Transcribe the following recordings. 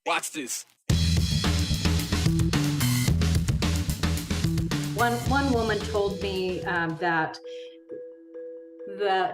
Watch this. One woman told me that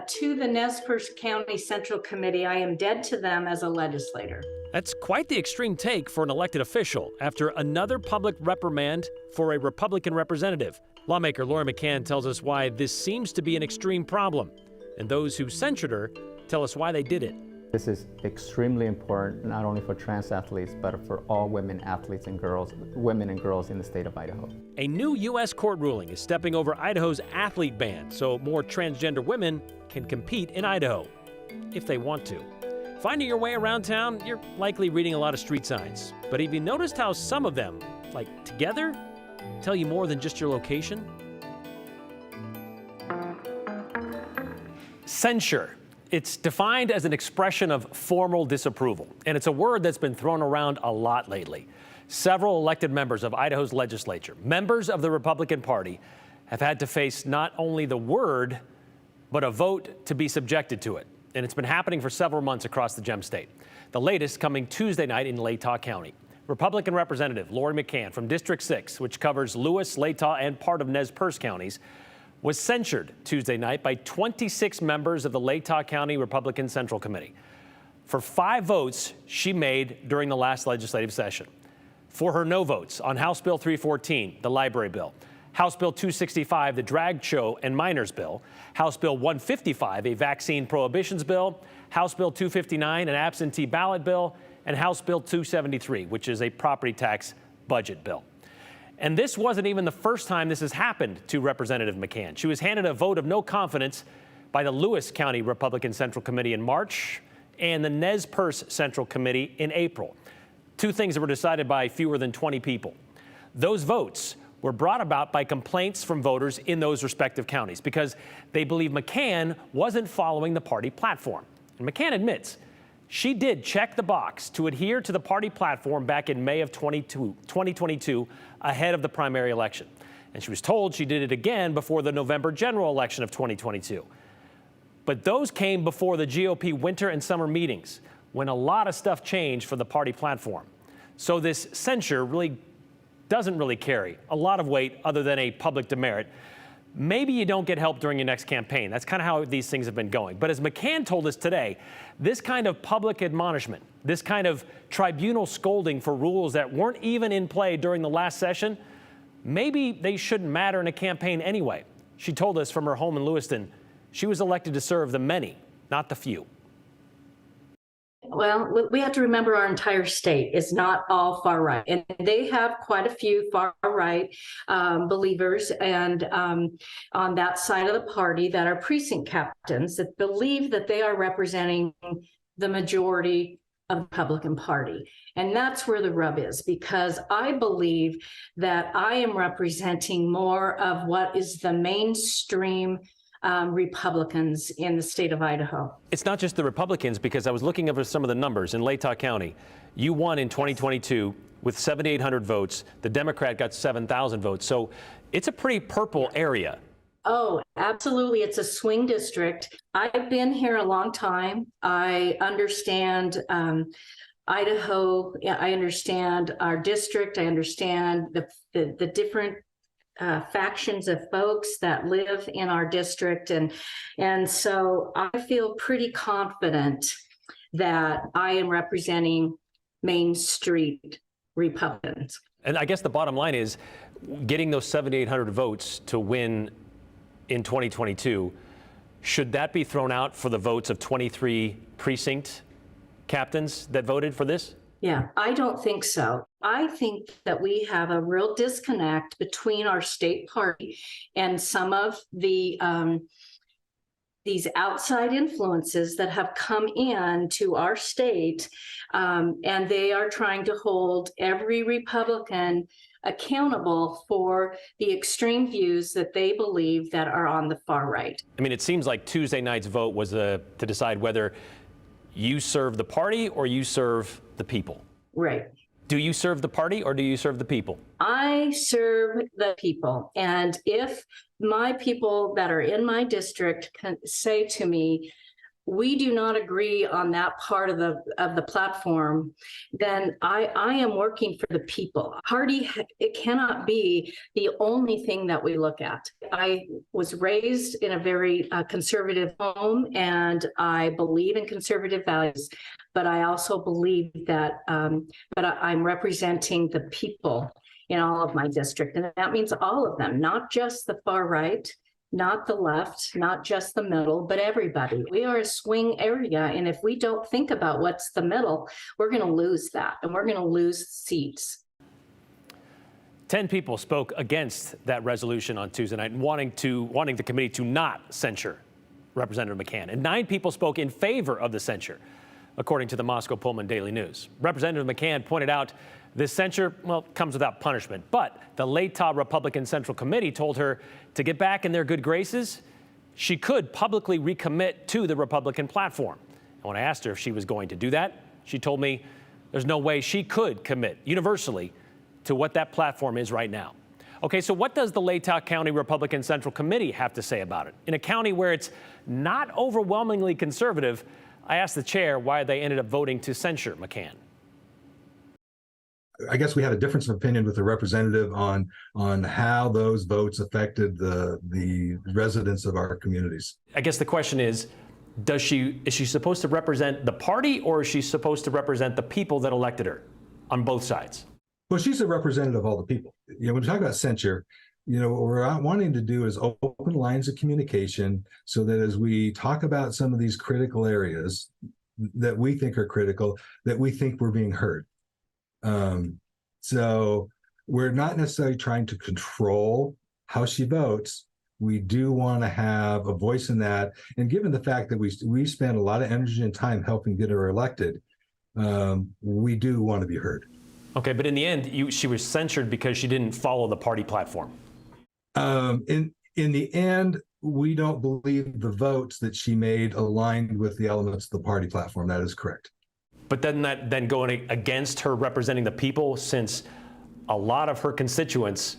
to the Nez Perce County Central Committee, I am dead to them as a legislator. That's quite the extreme take for an elected official after another public reprimand for a Republican representative. Lawmaker Lori McCann tells us why this seems to be an extreme problem, and those who censured her tell us why they did it. This is extremely important, not only for trans athletes, but for all women athletes and girls, women and girls in the state of Idaho. A new U.S. court ruling is stepping over Idaho's athlete ban, so more transgender women can compete in Idaho, if they want to. Finding your way around town, you're likely reading a lot of street signs. But have you noticed how some of them, like together, tell you more than just your location? Censure. It's defined as an expression of formal disapproval, and it's a word that's been thrown around a lot lately. Several elected members of Idaho's legislature, members of the Republican Party, have had to face not only the word, but a vote to be subjected to it. And it's been happening for several months across the Gem State. The latest coming Tuesday night in Latah County. Republican Representative Lori McCann from District 6, which covers Lewis, Latah, and part of Nez Perce counties, was censured Tuesday night by 26 members of the Latah County Republican Central Committee for 5 votes she made during the last legislative session. For her no votes on House Bill 314, the library bill, House Bill 265, the drag show and minors bill, House Bill 155, a vaccine prohibitions bill, House Bill 259, an absentee ballot bill, and House Bill 273, which is a property tax budget bill. And this wasn't even the first time this has happened to Representative McCann. She was handed a vote of no confidence by the Lewis County Republican Central Committee in March and the Nez Perce Central Committee in April. 2 things that were decided by fewer than 20 people. Those votes were brought about by complaints from voters in those respective counties because they believe McCann wasn't following the party platform. And McCann admits she did check the box to adhere to the party platform back in May of 2022 ahead of the primary election. And she was told she did it again before the November general election of 2022. But those came before the GOP winter and summer meetings when a lot of stuff changed for the party platform. So this censure doesn't really carry a lot of weight other than a public demerit. Maybe you don't get help during your next campaign. That's kind of how these things have been going. But as McCann told us today, this kind of public admonishment, this kind of tribunal scolding for rules that weren't even in play during the last session, maybe they shouldn't matter in a campaign anyway. She told us from her home in Lewiston, she was elected to serve the many, not the few. Well, we have to remember our entire state is not all far right, and they have quite a few far right believers and on that side of the party that are precinct captains that believe that they are representing the majority of the Republican Party. And that's where the rub is, because I believe that I am representing more of what is the mainstream Republicans in the state of Idaho. It's not just the Republicans, because I was looking over some of the numbers in Latah County. You won in 2022 with 7,800 votes. The Democrat got 7,000 votes. So it's a pretty purple area. Oh, absolutely. It's a swing district. I've been here a long time. I understand Idaho. Yeah, I understand our district. I understand the different factions of folks that live in our district. And so I feel pretty confident that I am representing Main Street Republicans. And I guess the bottom line is getting those 7,800 votes to win in 2022. Should that be thrown out for the votes of 23 precinct captains that voted for this? Yeah, I don't think so. I think that we have a real disconnect between our state party and some of the these outside influences that have come in to our state, and they are trying to hold every Republican accountable for the extreme views that they believe that are on the far right. I mean, it seems like Tuesday night's vote was to decide whether you serve the party or you serve the people. Right. Do you serve the party or do you serve the people? I serve the people. And if my people that are in my district can say to me, we do not agree on that part of the platform, then I am working for the people. Party, it cannot be the only thing that we look at. I was raised in a very conservative home, and I believe in conservative values, but I also believe that I'm representing the people in all of my district, and that means all of them, not just the far right, not the left, not just the middle, but everybody. We are a swing area, and if we don't think about what's the middle, we're going to lose that, and we're going to lose seats. 10 people spoke against that resolution on Tuesday night, wanting the committee to not censure Representative McCann, and 9 people spoke in favor of the censure, according to the Moscow Pullman Daily News. Representative McCann pointed out this censure, well, comes without punishment, but the Latah Republican Central Committee told her to get back in their good graces, she could publicly recommit to the Republican platform. And when I asked her if she was going to do that, she told me there's no way she could commit universally to what that platform is right now. Okay, so what does the Latah County Republican Central Committee have to say about it? In a county where it's not overwhelmingly conservative, I asked the chair why they ended up voting to censure McCann. I guess we had a difference of opinion with the representative on how those votes affected the residents of our communities. I guess the question is she supposed to represent the party, or is she supposed to represent the people that elected her on both sides? Well, she's a representative of all the people. You know, when we talk about censure, you know, what we're wanting to do is open lines of communication so that as we talk about some of these critical areas that we think are critical, that we think we're being heard. So we're not necessarily trying to control how she votes. We do want to have a voice in that. And given the fact that we spend a lot of energy and time helping get her elected, we do want to be heard. Okay, but in the end, she was censured because she didn't follow the party platform. In the end, we don't believe the votes that she made aligned with the elements of the party platform. That is correct. But doesn't that then go against her representing the people, since a lot of her constituents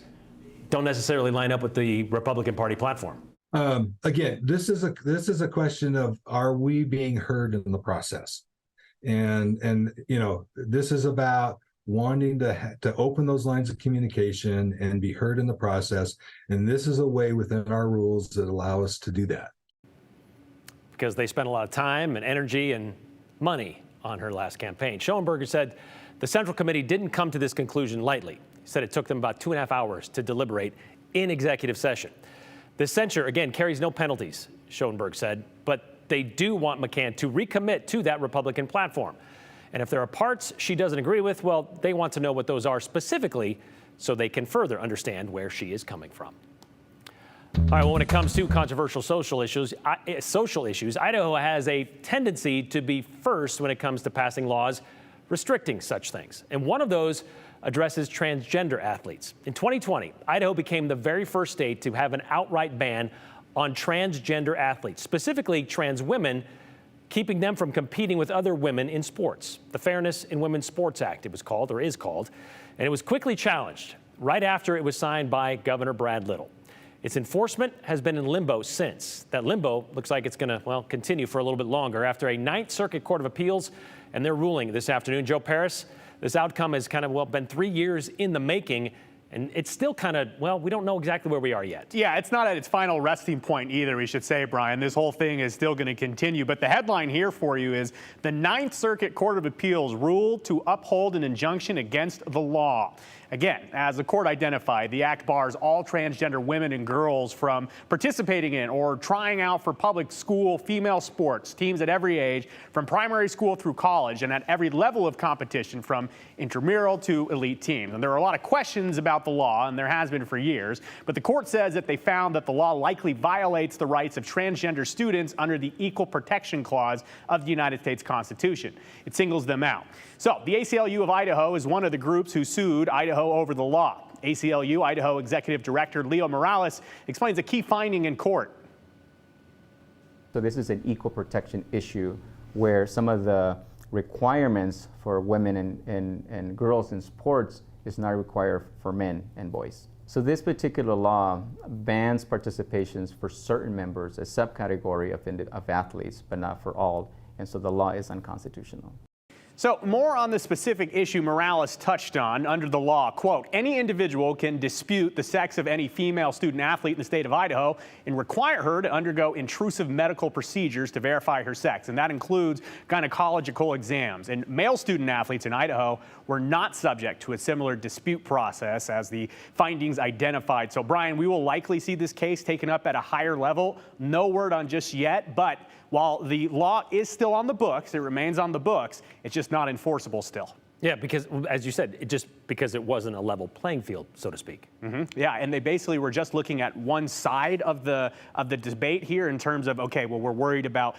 don't necessarily line up with the Republican Party platform? Again, this is a question of, are we being heard in the process? And you know, this is about wanting to open those lines of communication and be heard in the process. And this is a way within our rules that allow us to do that. Because they spent a lot of time and energy and money on her last campaign. Schoenberger said the Central Committee didn't come to this conclusion lightly. He said it took them about 2.5 hours to deliberate in executive session. The censure, again, carries no penalties, Schoenberg said, but they do want McCann to recommit to that Republican platform. And if there are parts she doesn't agree with, well, they want to know what those are specifically so they can further understand where she is coming from. All right, well, when it comes to controversial social issues, Idaho has a tendency to be first when it comes to passing laws restricting such things. And one of those addresses transgender athletes. In 2020, Idaho became the very first state to have an outright ban on transgender athletes, specifically trans women, keeping them from competing with other women in sports. The Fairness in Women's Sports Act, it was called, or is called, and it was quickly challenged right after it was signed by Governor Brad Little. Its enforcement has been in limbo since. That limbo looks like it's going to, well, continue for a little bit longer after a Ninth Circuit Court of Appeals and their ruling this afternoon. Joe Paris, this outcome has kind of, well, been 3 years in the making, and it's still kind of, well, we don't know exactly where we are yet. Yeah, it's not at its final resting point either, we should say, Brian. This whole thing is still going to continue. But the headline here for you is the Ninth Circuit Court of Appeals ruled to uphold an injunction against the law. Again, as the court identified, the act bars all transgender women and girls from participating in or trying out for public school female sports, teams at every age, from primary school through college, and at every level of competition, from intramural to elite teams. And there are a lot of questions about the law, and there has been for years, but the court says that they found that the law likely violates the rights of transgender students under the Equal Protection Clause of the United States Constitution. It singles them out. So the ACLU of Idaho is one of the groups who sued Idaho over the law. ACLU Idaho Executive Director Leo Morales explains a key finding in court. So this is an equal protection issue where some of the requirements for women and girls in sports is not required for men and boys. So this particular law bans participations for certain members, a subcategory of athletes, but not for all. And so the law is unconstitutional. So more on the specific issue Morales touched on. Under the law, quote, any individual can dispute the sex of any female student athlete in the state of Idaho and require her to undergo intrusive medical procedures to verify her sex. And that includes gynecological exams. And male student athletes in Idaho were not subject to a similar dispute process as the findings identified. So, Brian, we will likely see this case taken up at a higher level. No word on just yet, but while the law is still on the books, it remains on the books, it's just not enforceable still. Yeah, because as you said, because it wasn't a level playing field, so to speak. Yeah, and they basically were just looking at one side of the debate here in terms of, okay, well, we're worried about,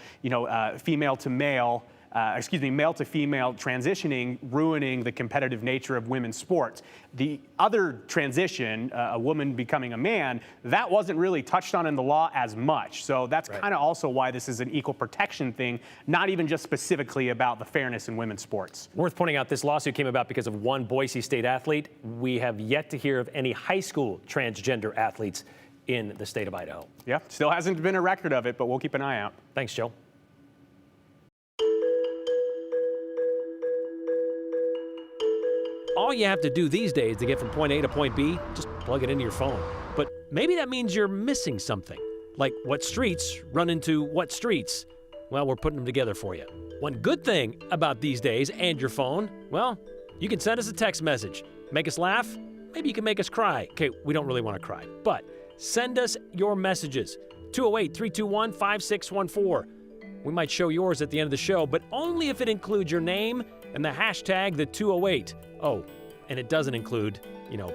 female to male transitioning, ruining the competitive nature of women's sports. The other transition, a woman becoming a man, that wasn't really touched on in the law as much. So that's kind of also why this is an equal protection thing, not even just specifically about the fairness in women's sports. Worth pointing out, this lawsuit came about because of one Boise State athlete. We have yet to hear of any high school transgender athletes in the state of Idaho. Yeah, still hasn't been a record of it, but we'll keep an eye out. Thanks, Joe. All you have to do these days to get from point A to point B, just plug it into your phone. But maybe that means you're missing something. Like what streets run into what streets? Well, we're putting them together for you. One good thing about these days and your phone, well, you can send us a text message. Make us laugh. Maybe you can make us cry. Okay, we don't really want to cry. But send us your messages. 208-321-5614. We might show yours at the end of the show, but only if it includes your name and the hashtag the 208. Oh, and it doesn't include,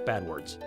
bad words.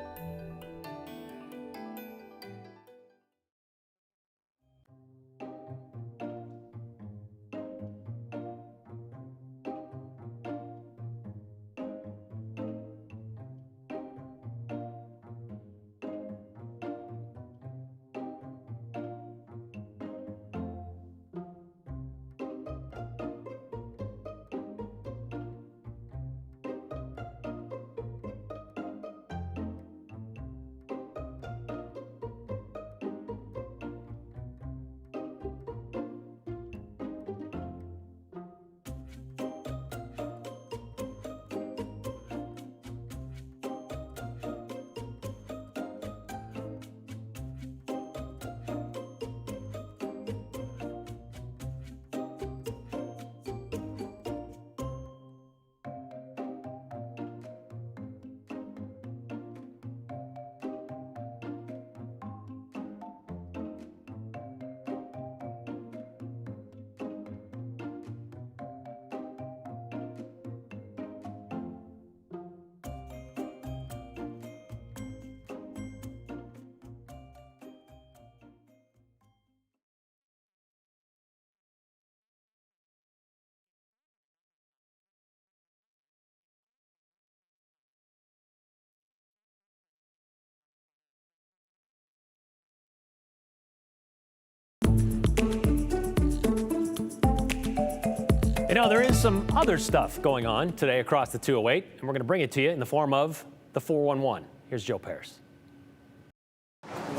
There is some other stuff going on today across the 208, and we're going to bring it to you in the form of the 411. Here's Joe Paris.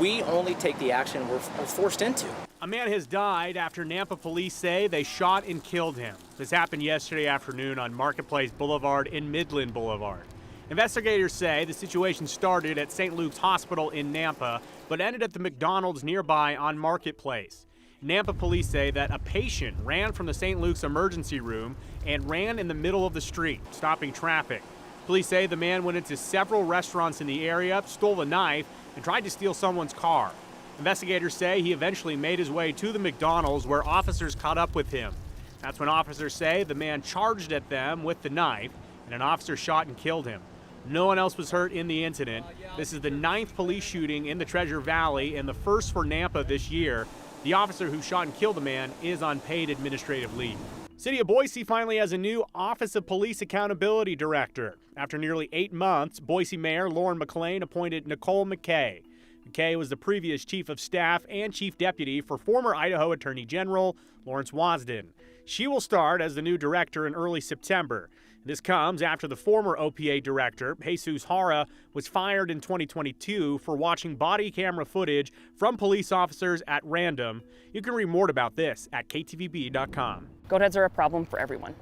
We only take the action we're forced into. A man has died after Nampa police say they shot and killed him. This happened yesterday afternoon on Marketplace Boulevard and Midland Boulevard. Investigators say the situation started at St. Luke's Hospital in Nampa, but ended at the McDonald's nearby on Marketplace. Nampa police say that a patient ran from the St. Luke's emergency room and ran in the middle of the street, stopping traffic. Police say the man went into several restaurants in the area, stole a knife, and tried to steal someone's car. Investigators say he eventually made his way to the McDonald's where officers caught up with him. That's when officers say the man charged at them with the knife, and an officer shot and killed him. No one else was hurt in the incident. This is the 9th police shooting in the Treasure Valley and the first for Nampa this year. The officer who shot and killed the man is on paid administrative leave. City of Boise finally has a new Office of Police Accountability Director. After nearly 8 months, Boise Mayor Lauren McLean appointed Nicole McKay. McKay was the previous chief of staff and chief deputy for former Idaho Attorney General Lawrence Wasden. She will start as the new director in early September. This comes after the former OPA director, Jesus Hara, was fired in 2022 for watching body camera footage from police officers at random. You can read more about this at ktvb.com. Goat heads are a problem for everyone.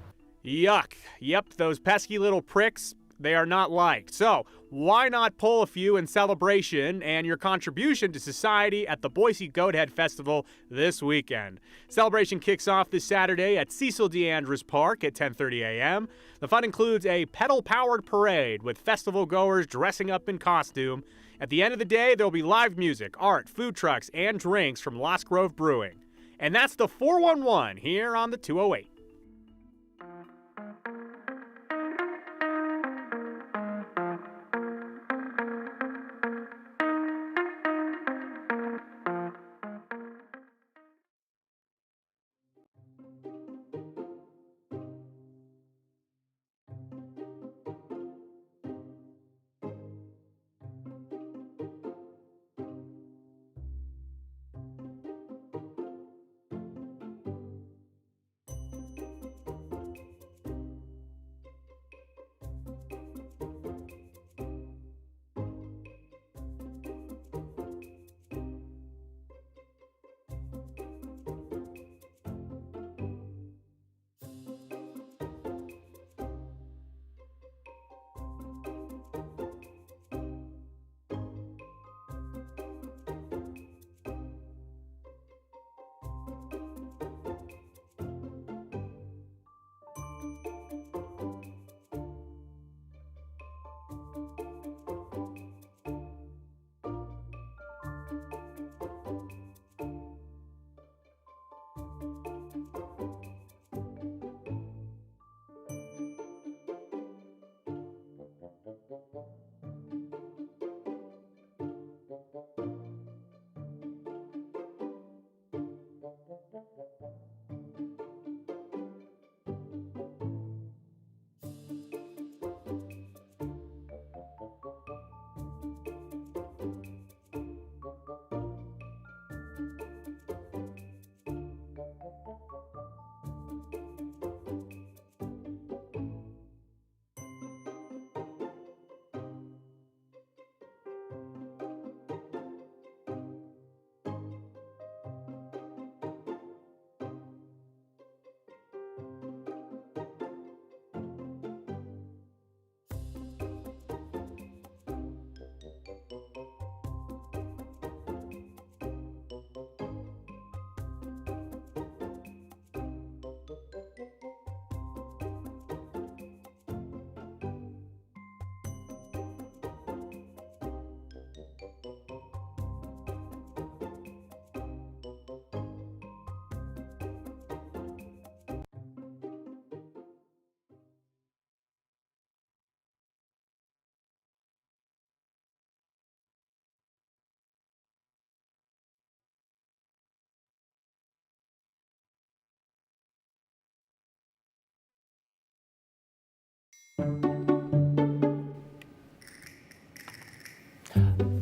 Yuck. Yep, those pesky little pricks, they are not liked. So why not pull a few in celebration and your contribution to society at the Boise Goathead Festival this weekend? Celebration kicks off this Saturday at Cecil D. Andrews Park at 10:30 a.m. The fun includes a pedal-powered parade with festival goers dressing up in costume. At the end of the day, there'll be live music, art, food trucks, and drinks from Lost Grove Brewing. And that's the 411 here on the 208.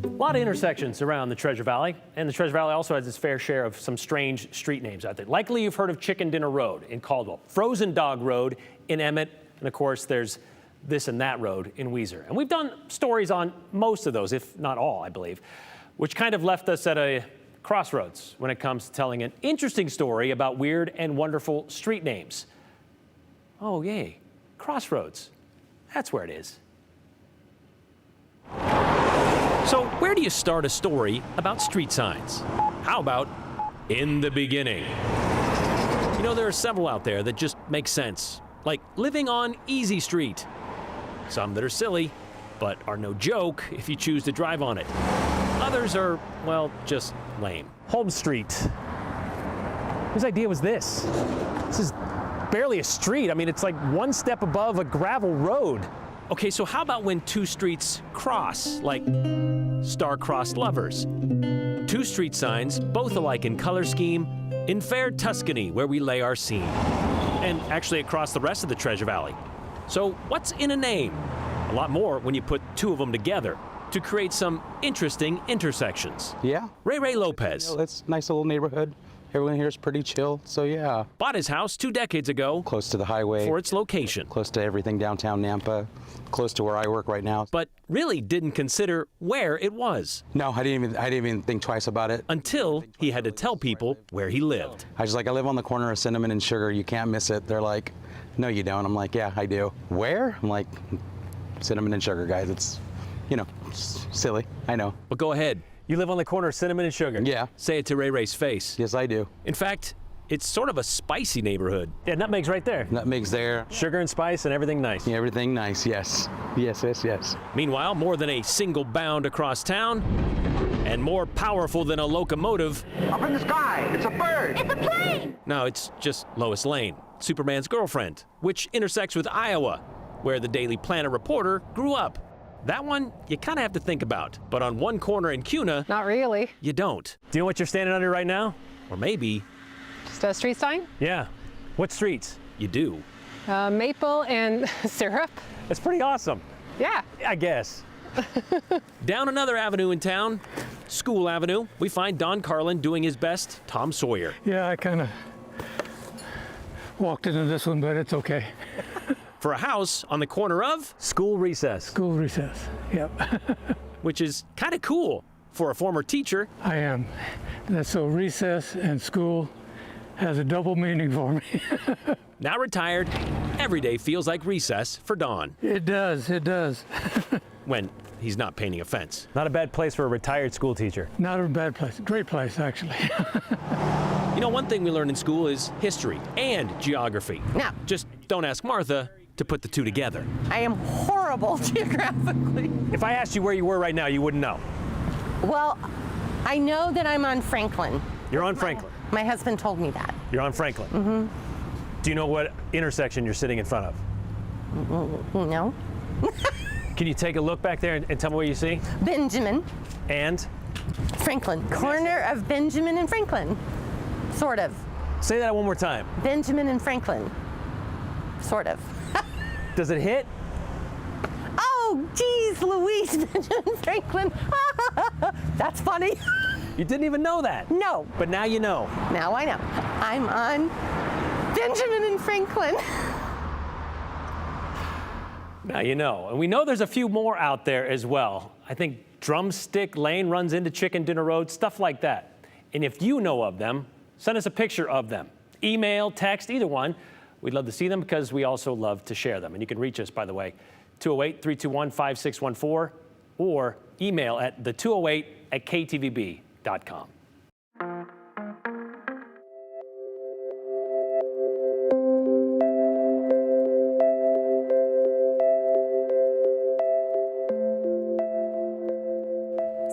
A lot of intersections around the Treasure Valley, and the Treasure Valley also has its fair share of some strange street names out there. Likely you've heard of Chicken Dinner Road in Caldwell, Frozen Dog Road in Emmett, and of course there's This and That Road in Weiser. And we've done stories on most of those, if not all, I believe, which kind of left us at a crossroads when it comes to telling an interesting story about weird and wonderful street names. Oh, yay, crossroads. That's where it is. So where do you start a story about street signs? How about in the beginning? You know, there are several out there that just make sense, like living on Easy Street. Some that are silly, but are no joke if you choose to drive on it. Others are, well, just lame. Holmes Street. Whose idea was this? This is barely a street. I mean, it's like one step above a gravel road. Okay, so how about when two streets cross, like star-crossed lovers? Two street signs, both alike in color scheme, in fair Tuscany, where we lay our scene. And actually across the rest of the Treasure Valley. So what's in a name? A lot more when you put two of them together to create some interesting intersections. Yeah. Ray Lopez. It's a nice little neighborhood. everyone here is pretty chill. So yeah. Bought his house 2 decades ago. Close to the highway. For its location. Close to everything downtown Nampa. Close to where I work right now. But really didn't consider where it was. No, I didn't even think twice about it. Until he had to tell people where he lived. I was like, I live on the corner of Cinnamon and Sugar. You can't miss it. They're like, no, you don't. I'm like, yeah, I do. Where? I'm like, Cinnamon and Sugar, guys. It's, you know, silly. I know. But go ahead. You live on the corner of Cinnamon and Sugar. Yeah. Say it to Ray Ray's face. Yes, I do. In fact, it's sort of a spicy neighborhood. Yeah, nutmeg's right there. Nutmeg's there. Sugar and spice and everything nice. Yeah, everything nice, yes. Yes. Meanwhile, more than a single bound across town, and more powerful than a locomotive. Up in the sky, it's a bird. It's a plane. No, it's just Lois Lane, Superman's girlfriend, which intersects with Iowa, where the Daily Planet reporter grew up. That one, you kind of have to think about. But on one corner in Cuna, not really. You don't. Do you know what you're standing under right now? Or maybe. Just a street sign? Yeah. What streets? You do. Maple and Syrup. That's pretty awesome. Yeah. I guess. Down another avenue in town, School Avenue, we find Don Carlin doing his best Tom Sawyer. Yeah, I kind of walked into this one, but it's okay. For a house on the corner of School Recess. School recess, yep. Which is kind of cool for a former teacher. I am. So recess and school has a double meaning for me. Now retired, every day feels like recess for Don. It does. When he's not painting a fence. Not a bad place for a retired school teacher. Not a bad place. Great place, actually. You know, one thing we learn in school is history and geography. No. Just don't ask Martha to put the two together. I am horrible geographically. If I asked you where you were right now, you wouldn't know. Well, I know that I'm on Franklin. You're on Franklin. My husband told me that. You're on Franklin. Mm-hmm. Do you know what intersection you're sitting in front of? No. Can you take a look back there and tell me what you see? Benjamin. And? Franklin. Corner of Benjamin and Franklin. Sort of. Say that one more time. Benjamin and Franklin. Sort of. Does it hit? Oh, geez, Louise, Benjamin Franklin. That's funny. You didn't even know that? No. But now you know. Now I know. I'm on Benjamin and Franklin. Now you know. And we know there's a few more out there as well. I think Drumstick Lane runs into Chicken Dinner Road, stuff like that. And if you know of them, send us a picture of them. Email, text, either one. We'd love to see them because we also love to share them. And you can reach us, by the way, 208-321-5614 or email at the208@ktvb.com.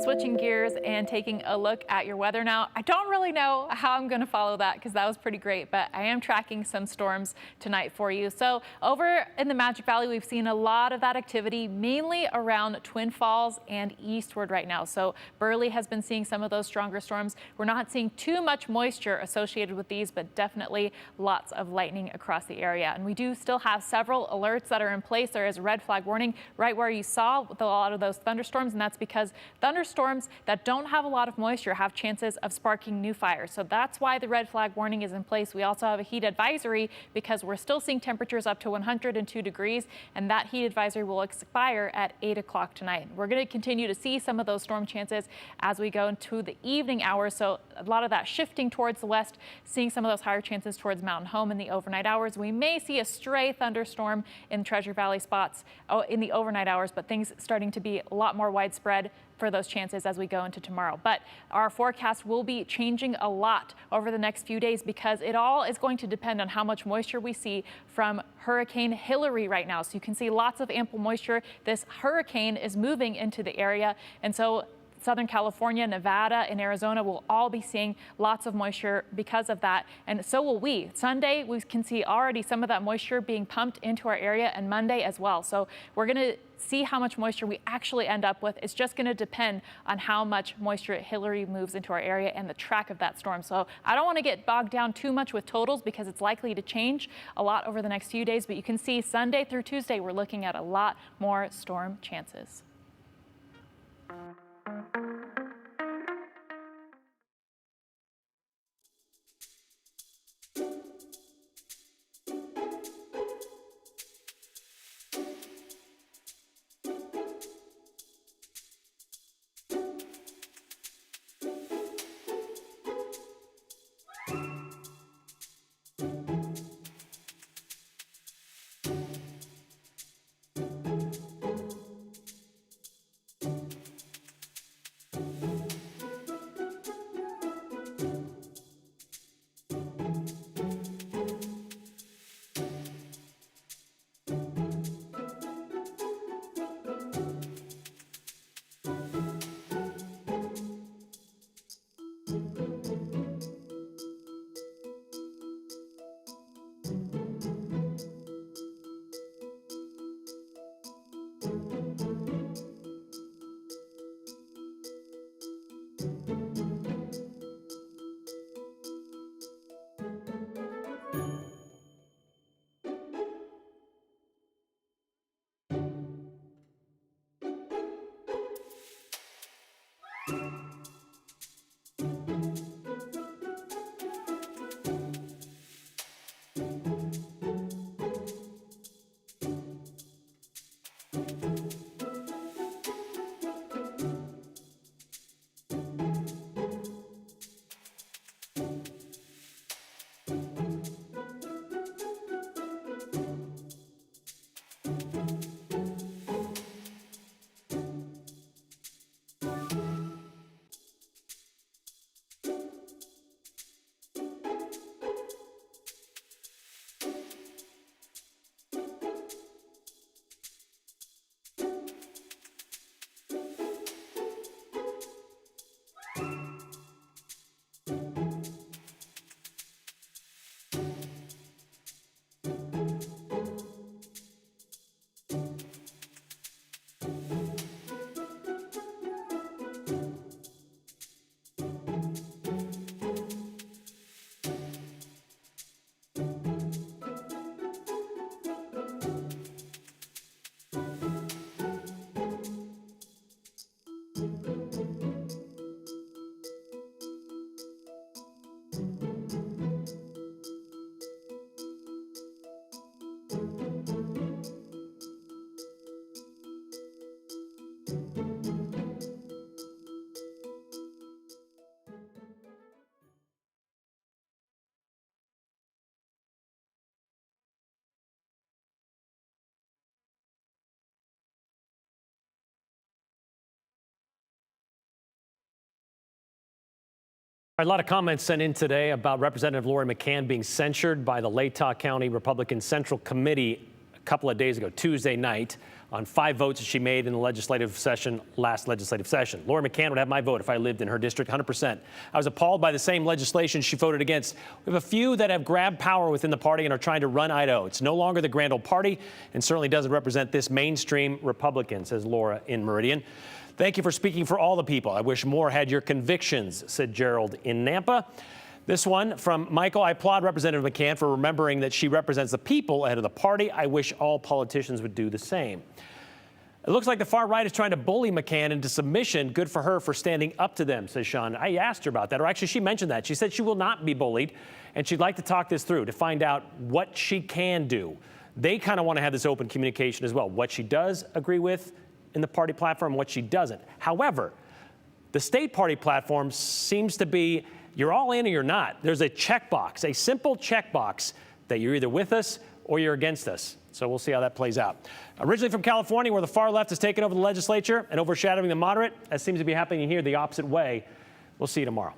Switching gears and taking a look at your weather now. I don't really know how I'm going to follow that because that was pretty great, but I am tracking some storms tonight for you. So over in the Magic Valley, we've seen a lot of that activity, mainly around Twin Falls and eastward right now. So Burley has been seeing some of those stronger storms. We're not seeing too much moisture associated with these, but definitely lots of lightning across the area. And we do still have several alerts that are in place. There is a red flag warning right where you saw with a lot of those thunderstorms, and that's because thunderstorms that don't have a lot of moisture have chances of sparking new fires. So that's why the red flag warning is in place. We also have a heat advisory because we're still seeing temperatures up to 102 degrees, and that heat advisory will expire at 8 o'clock tonight. We're going to continue to see some of those storm chances as we go into the evening hours. So a lot of that shifting towards the west, seeing some of those higher chances towards Mountain Home in the overnight hours. We may see a stray thunderstorm in Treasure Valley spots in the overnight hours, but things starting to be a lot more widespread for those chances as we go into tomorrow. But our forecast will be changing a lot over the next few days because it all is going to depend on how much moisture we see from Hurricane Hillary right now. So you can see lots of ample moisture. This hurricane is moving into the area, and so Southern California, Nevada, and Arizona will all be seeing lots of moisture because of that, and so will we. Sunday, we can see already some of that moisture being pumped into our area, and Monday as well. So we're going to see how much moisture we actually end up with. It's just going to depend on how much moisture Hillary moves into our area and the track of that storm. So I don't want to get bogged down too much with totals because it's likely to change a lot over the next few days, but you can see Sunday through Tuesday, we're looking at a lot more storm chances. A lot of comments sent in today about Representative Lori McCann being censured by the Latah County Republican Central Committee a couple of days ago, Tuesday night, on 5 votes that she made in the legislative session, last legislative session. Lori McCann would have my vote if I lived in her district, 100%. I was appalled by the same legislation she voted against. We have a few that have grabbed power within the party and are trying to run Idaho. It's no longer the grand old party and certainly doesn't represent this mainstream Republican, says Laura in Meridian. Thank you for speaking for all the people. I wish more had your convictions, said Gerald in Nampa. This one from Michael. I applaud Representative McCann for remembering that she represents the people ahead of the party. I wish all politicians would do the same. It looks like the far right is trying to bully McCann into submission. Good for her for standing up to them, says Sean. I asked her about that, or actually she mentioned that. She said she will not be bullied, and she'd like to talk this through to find out what she can do. They kind of want to have this open communication as well, what she does agree with in the party platform, what she doesn't. However, the state party platform seems to be you're all in or you're not. There's a checkbox, a simple checkbox that you're either with us or you're against us. So we'll see how that plays out. Originally from California, where the far left has taken over the legislature and overshadowing the moderate, that seems to be happening here the opposite way. We'll see you tomorrow.